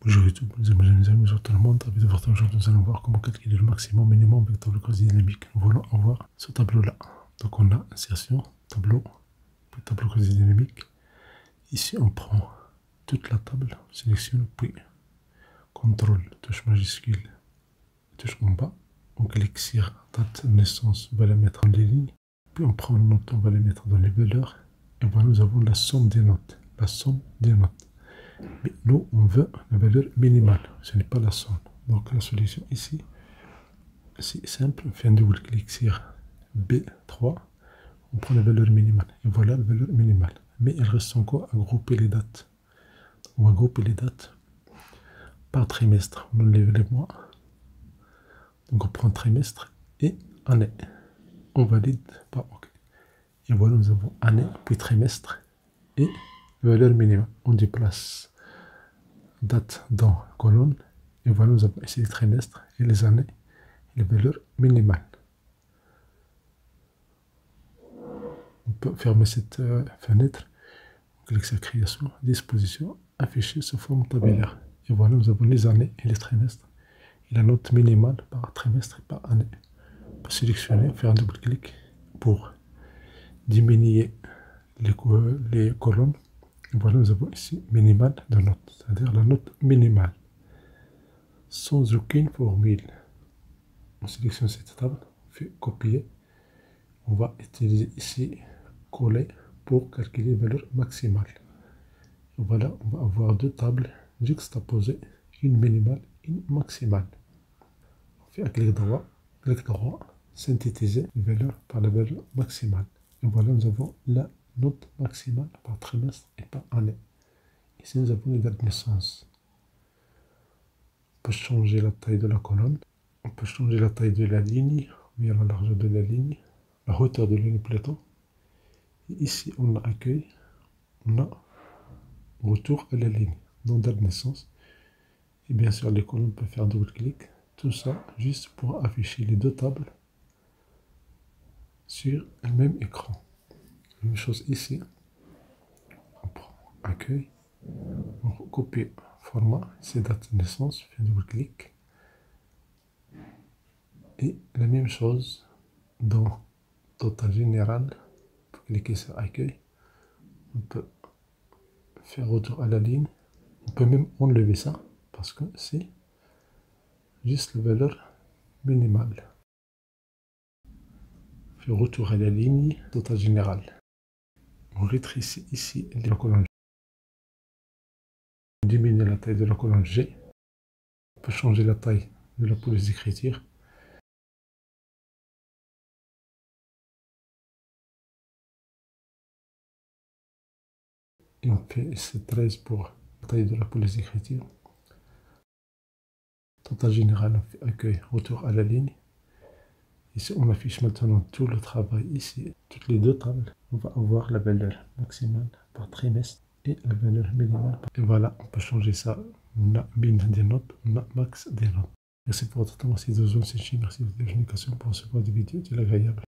Bonjour YouTube, mes amis, bonjour tout le monde. Avec de votre aujourd'hui, nous allons voir comment calculer le maximum minimum avec tableau quasi dynamique. Nous voulons avoir ce tableau-là. Donc on a insertion, tableau, puis tableau quasi dynamique. Ici on prend toute la table, on sélectionne, puis contrôle, touche majuscule, touche en bas. On clique sur date de naissance, on va la mettre en les lignes. Puis on prend une note, on va les mettre dans les valeurs. Et voilà, nous avons la somme des notes. La somme des notes. Mais nous, on veut la valeur minimale. Ce n'est pas la somme. Donc la solution ici, c'est simple. On fait un double clic sur B3. On prend la valeur minimale. Et voilà la valeur minimale. Mais il reste encore à grouper les dates. On va grouper les dates par trimestre. On enlève les mois. Donc on prend trimestre et année. On valide par OK. Et voilà, nous avons année, puis trimestre et valeur minimale. On déplace date dans colonne. Et voilà, nous avons ici les trimestres et les années et les valeurs minimales. On peut fermer cette fenêtre. On clique sur création, disposition, afficher sous forme tabellaire. Et voilà, nous avons les années et les trimestres et la note minimale par trimestre et par année. On peut sélectionner, faire un double clic pour diminuer les colonnes. Et voilà, nous avons ici minimale de note, c'est-à-dire la note minimale, sans aucune formule. On sélectionne cette table, on fait copier. On va utiliser ici coller pour calculer la valeur maximale. Et voilà, on va avoir deux tables juxtaposées, une minimale et une maximale. On fait un clic droit, synthétiser les valeurs par la valeur maximale. Et voilà, nous avons la note maximale par trimestre et par année. Ici, nous avons les dates de naissance. On peut changer la taille de la colonne. On peut changer la taille de la ligne, ou la largeur de la ligne, la hauteur de la ligne plutôt. Et ici, on a accueil, on a retour à la ligne, donc date de naissance. Et bien sûr, les colonnes, on peut faire double clic. Tout ça juste pour afficher les deux tables sur le même écran. Même chose ici. On prend accueil, on copie format, c'est date de naissance, on fait double clic. Et la même chose dans total général, pour cliquer sur accueil, on peut faire retour à la ligne. On peut même enlever ça parce que c'est juste la valeur minimale. Faire retour à la ligne, total général. On rétrécit ici la colonne. On diminue la taille de la colonne G. On peut changer la taille de la police d'écriture. Et on fait ici 13 pour la taille de la police d'écriture. Total général, on fait accueil, retour à la ligne. Ici, on affiche maintenant tout le travail ici, toutes les deux tables. On va avoir la valeur maximale par trimestre et la valeur minimale. Et voilà, on peut changer ça. On a min des notes, on a max des notes. Merci pour votre temps, merci de vous, merci de votre communication pour recevoir des vidéos, c'est agréable.